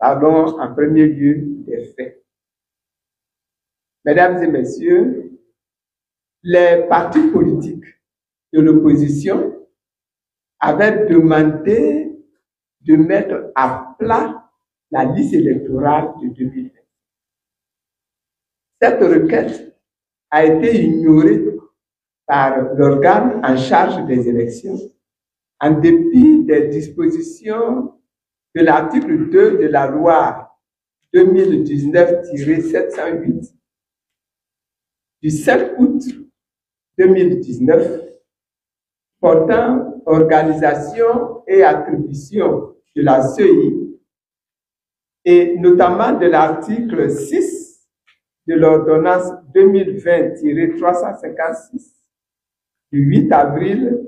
parlons en premier lieu des faits. Mesdames et messieurs, les partis politiques de l'opposition avaient demandé de mettre à plat la liste électorale de 2020. Cette requête a été ignorée par l'organe en charge des élections en dépit des dispositions de l'article 2 de la loi 2019-708 du 5 août 2019 portant organisation et attribution de la CEI et notamment de l'article 6 de l'ordonnance 2020-356 du 8 avril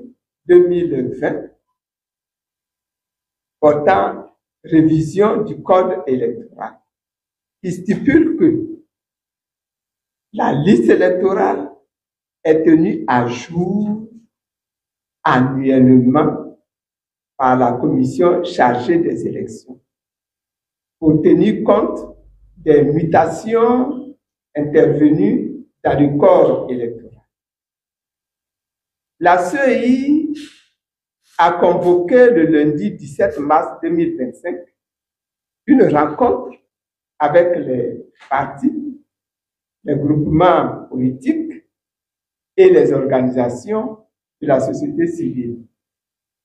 2020 portant révision du code électoral qui stipule que la liste électorale est tenue à jour annuellement par la commission chargée des élections pour tenir compte des mutations intervenues dans le corps électoral. La CEI a convoqué le lundi 17 mars 2025 une rencontre avec les partis, les groupements politiques et les organisations de la société civile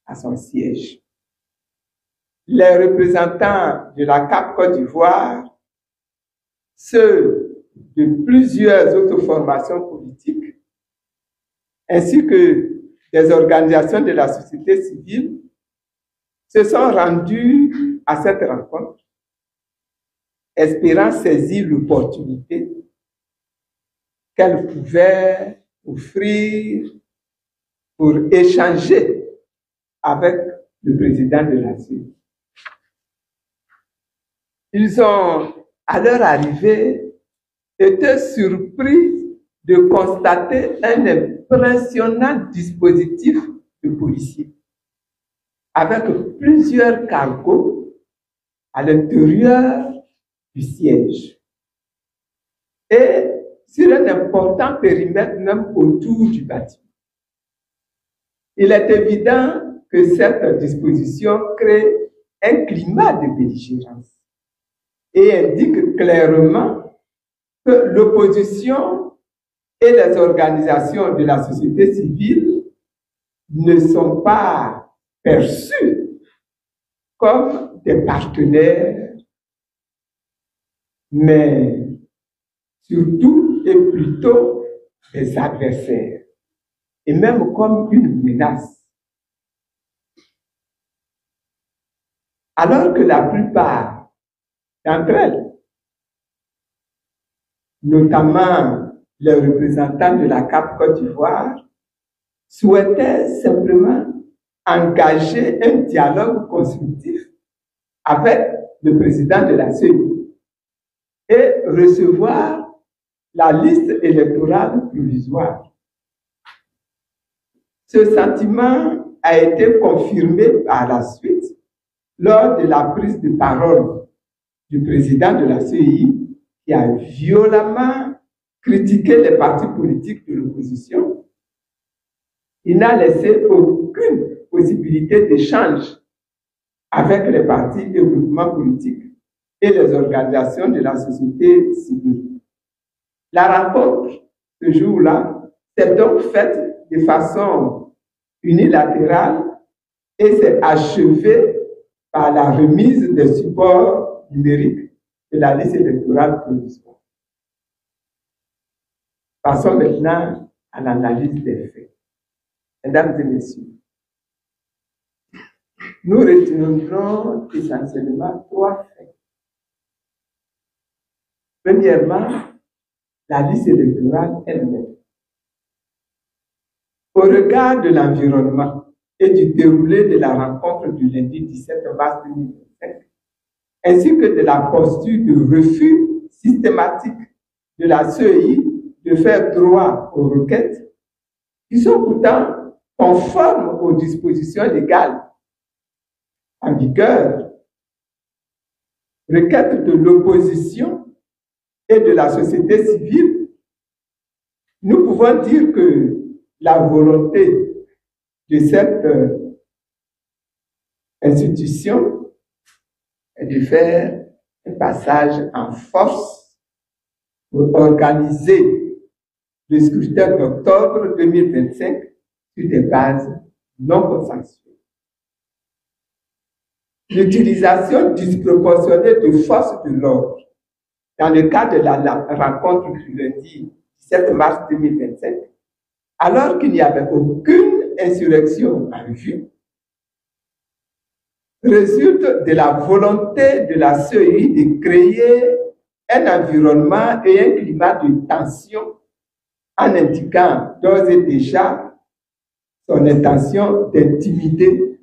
à son siège. Les représentants de la CAP Côte d'Ivoire, ceux de plusieurs autres formations politiques, ainsi que des organisations de la société civile, se sont rendus à cette rencontre, espérant saisir l'opportunité qu'elle pouvait offrir pour échanger avec le président de la CEI. Ils ont, à leur arrivée, été surpris de constater un impressionnant dispositif de policiers avec plusieurs cargos à l'intérieur du siège et sur un important périmètre même autour du bâtiment. Il est évident que cette disposition crée un climat de belligérance et indique clairement que l'opposition et les organisations de la société civile ne sont pas perçus comme des partenaires, mais surtout et plutôt des adversaires, et même comme une menace. Alors que la plupart d'entre elles, notamment les représentants de la CAP Côte d'Ivoire, souhaitaient simplement engager un dialogue constructif avec le président de la CEI et recevoir la liste électorale provisoire. Ce sentiment a été confirmé par la suite lors de la prise de parole du président de la CEI qui a violemment critiqué les partis politiques de l'opposition. Il n'a laissé aucune possibilité d'échange avec les partis et groupements politiques et les organisations de la société civile. La rencontre, ce jour-là, s'est donc faite de façon unilatérale et s'est achevée par la remise des supports numériques de la liste électorale provisoire. Passons maintenant à l'analyse des faits. Mesdames et messieurs, nous retiendrons essentiellement trois faits. Premièrement, la liste électorale elle-même. Au regard de l'environnement et du déroulé de la rencontre du lundi 17 mars 2025, ainsi que de la posture de refus systématique de la CEI de faire droit aux requêtes, qui sont pourtant conformes aux dispositions légales en vigueur, requête de l'opposition et de la société civile, nous pouvons dire que la volonté de cette institution est de faire un passage en force pour organiser le scrutin d'octobre 2025 sur des bases non consensuelles. L'utilisation disproportionnée de forces de l'ordre dans le cadre de la rencontre du lundi 17 mars 2025, alors qu'il n'y avait aucune insurrection en vue, résulte de la volonté de la CEI de créer un environnement et un climat de tension en indiquant d'ores et déjà son intention d'intimider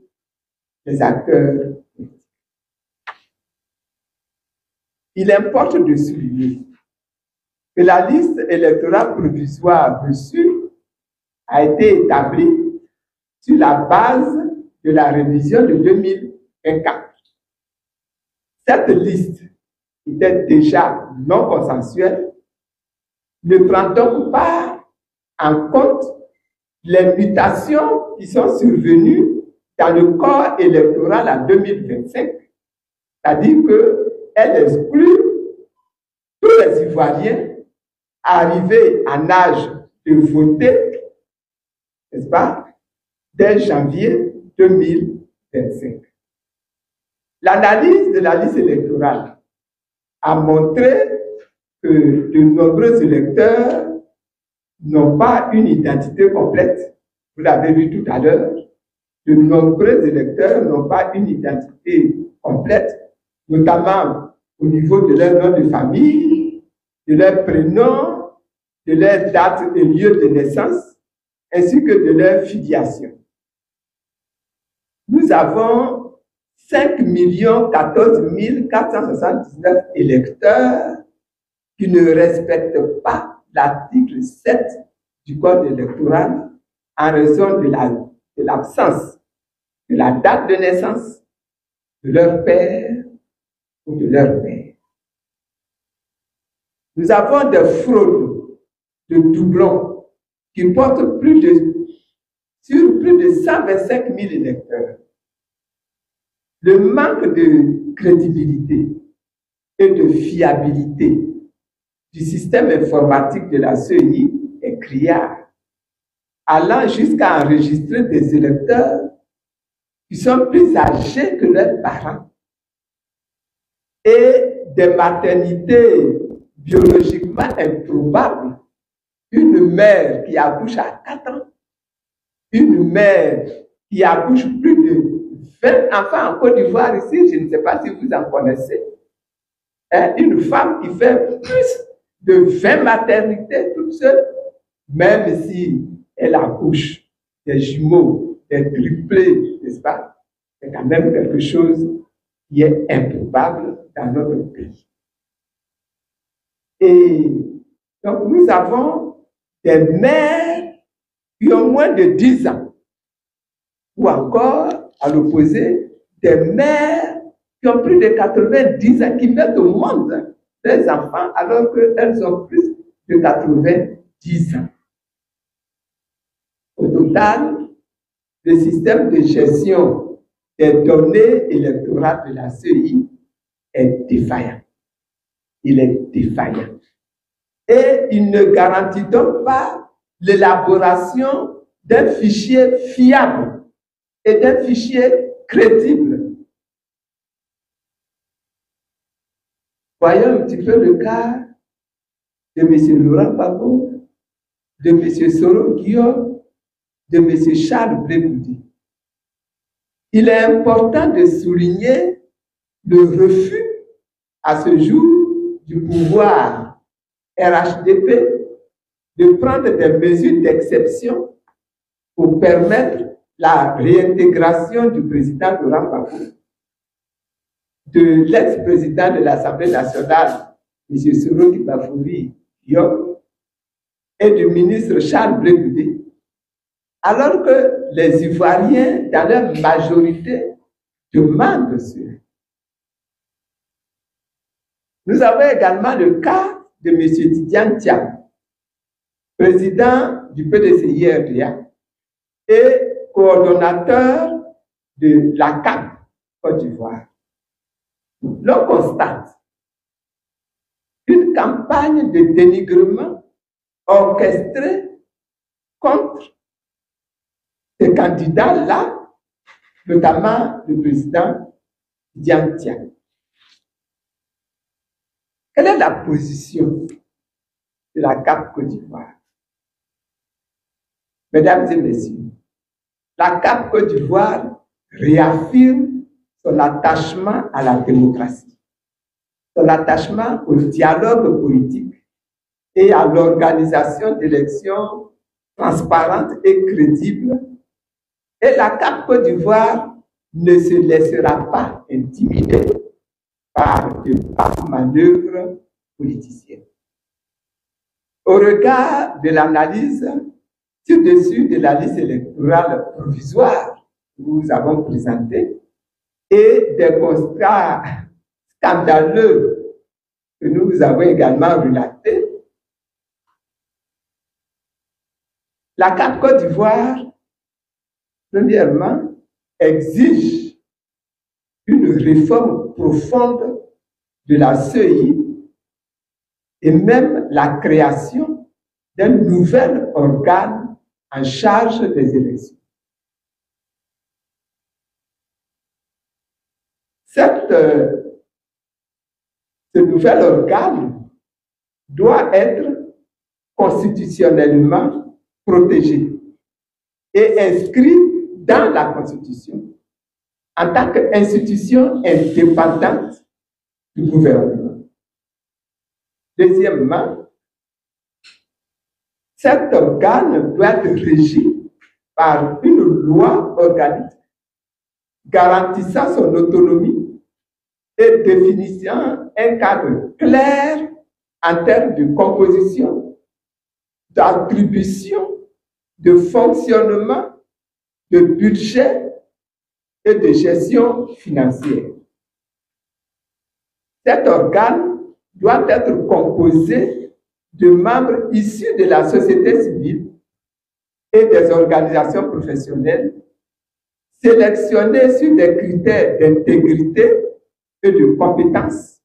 les acteurs. Il importe de souligner que la liste électorale provisoire reçue a été établie sur la base de la révision de 2024. Cette liste était déjà non consensuelle, ne prend donc pas en compte les mutations qui sont survenues dans le corps électoral en 2025, c'est-à-dire qu'elle exclut tous les Ivoiriens arrivés en âge de voter, n'est-ce pas, dès janvier 2025. L'analyse de la liste électorale a montré que de nombreux électeurs n'ont pas une identité complète. Vous l'avez vu tout à l'heure. De nombreux électeurs n'ont pas une identité complète, notamment au niveau de leur nom de famille, de leur prénom, de leur date et lieu de naissance, ainsi que de leur filiation. Nous avons 5 14 479 électeurs qui ne respectent pas l'article 7 du Code électoral en raison de l'absence de la date de naissance de leur père ou de leur mère. Nous avons des fraudes de doublons qui portent sur plus de 125 000 électeurs. Le manque de crédibilité et de fiabilité du système informatique de la CEI est criard, allant jusqu'à enregistrer des électeurs qui sont plus âgés que leurs parents et des maternités biologiquement improbables. Une mère qui accouche à 4 ans, une mère qui accouche plus de 20 enfants en Côte d'Ivoire ici, je ne sais pas si vous en connaissez. Une femme qui fait plus de 20 maternités toute seule, même si elle accouche des jumeaux, des triplés, n'est-ce pas? C'est quand même quelque chose qui est improbable dans notre pays. Et donc nous avons des mères qui ont moins de 10 ans, ou encore, à l'opposé, des mères qui ont plus de 90 ans, qui mettent au monde des enfants alors qu'elles ont plus de 90 ans. Au total, le système de gestion des données électorales de la CEI est défaillant. Il est défaillant. Et il ne garantit donc pas l'élaboration d'un fichier fiable et d'un fichier crédible. Voyons un petit peu le cas de M. Laurent Gbagbo, de M. Soro Guillaume, de M. Charles Blé Goudé. Il est important de souligner le refus à ce jour du pouvoir RHDP de prendre des mesures d'exception pour permettre la réintégration du président Laurent Gbagbo, de l'ex-président de l'Assemblée nationale, M. Soro Guillaume, et du ministre Charles Blé Goudé, alors que les Ivoiriens, dans leur majorité, demandent cela. Nous avons également le cas de M. Tidiane Thiam, président du PDCI-RDA et coordonnateur de la CAP Côte d'Ivoire. L'on constate une campagne de dénigrement orchestrée contre ces candidats-là, notamment le président Tidiane Thiam. Quelle est la position de la CAP Côte d'Ivoire? Mesdames et messieurs, la CAP Côte d'Ivoire réaffirme son attachement à la démocratie, son attachement au dialogue politique et à l'organisation d'élections transparentes et crédibles. Et la CAP Côte d'Ivoire ne se laissera pas intimider par de basses manœuvres politiciennes. Au regard de l'analyse ci-dessus de la liste électorale provisoire que nous avons présentée et des constats scandaleux que nous avons également relatés, la CAP Côte d'Ivoire, premièrement, exige une réforme profonde de la CEI et même la création d'un nouvel organe en charge des élections. Ce nouvel organe doit être constitutionnellement protégé et inscrit dans la Constitution en tant qu'institution indépendante du gouvernement. Deuxièmement, cet organe doit être régi par une loi organique garantissant son autonomie et définissant un cadre clair en termes de composition, d'attribution, de fonctionnement, de budget et de gestion financière. Cet organe doit être composé de membres issus de la société civile et des organisations professionnelles, sélectionnés sur des critères d'intégrité et de compétence.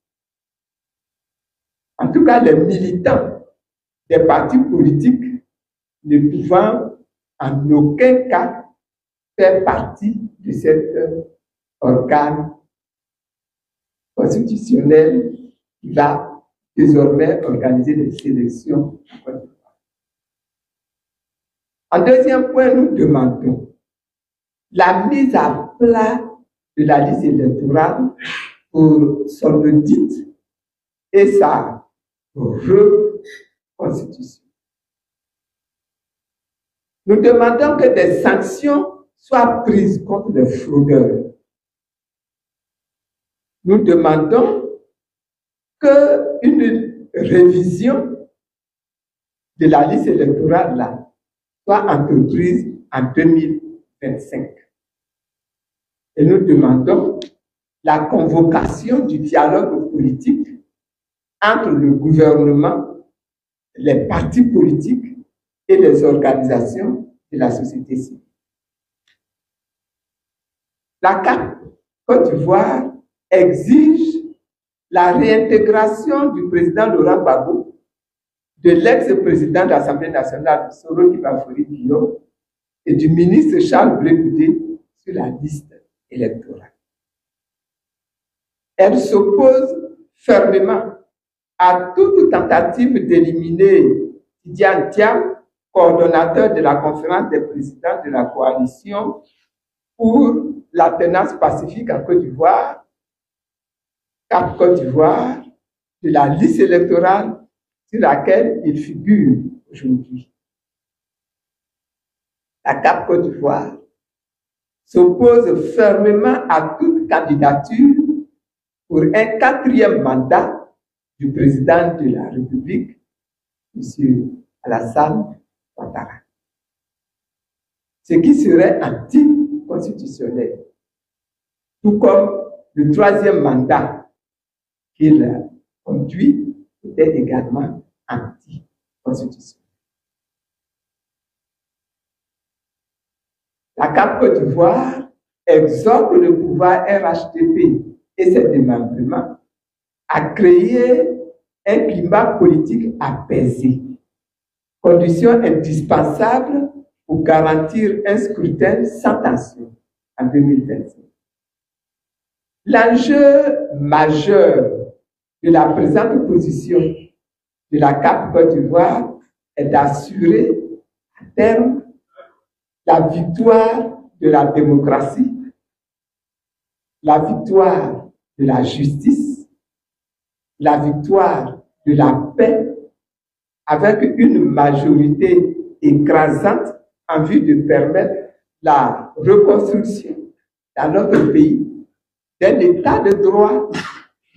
En tout cas, les militants des partis politiques ne pouvant en aucun cas faire partie de cet organe constitutionnel qui va désormais organiser des élections. En deuxième point, nous demandons la mise à plat de la liste électorale pour son audit et sa reconstitution. Nous demandons que des sanctions soient prises contre les fraudeurs. Nous demandons qu'une révision de la liste électorale là soit entreprise en 2025. Et nous demandons la convocation du dialogue politique entre le gouvernement, les partis politiques et les organisations de la société civile. La CAP Côte d'Ivoire exige la réintégration du président Laurent Gbagbo, de l'ex-président de l'Assemblée nationale, Soro Kibafori Guillaume, et du ministre Charles Blé Goudé sur la liste électorale. Elle s'oppose fermement à toute tentative d'éliminer Tidiane Thiam, coordonnateur de la conférence des présidents de la coalition pour l'alternance pacifique en Côte d'Ivoire, CAP Côte d'Ivoire, de la liste électorale sur laquelle il figure aujourd'hui. La CAP Côte d'Ivoire s'oppose fermement à toute candidature pour un 4e mandat du président de la République, M. Alassane Ouattara, ce qui serait anticonstitutionnel, tout comme le 3e mandat qu'il conduit était également anti-constitutionnel. La CAP Côte d'Ivoire exhorte le pouvoir RHDP et ses démembrements à créer un climat politique apaisé, condition indispensable pour garantir un scrutin sans tension en 2025. L'enjeu majeur de la présente position de la CAP Côte d'Ivoire est d'assurer à terme la victoire de la démocratie, la victoire de la justice, la victoire de la paix, avec une majorité écrasante en vue de permettre la reconstruction dans notre pays d'un état de droit,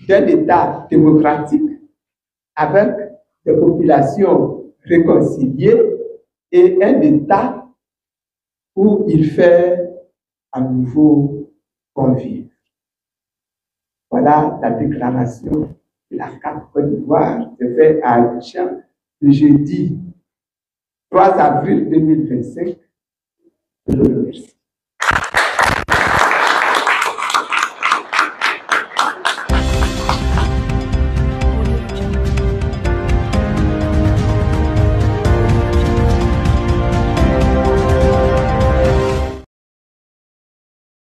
d'un état démocratique, avec des populations réconciliées et un état où il fait à nouveau convivre. Voilà la déclaration de la CAP Côte d'Ivoire faite à Abidjan le jeudi 3 avril 2025. Je vous remercie.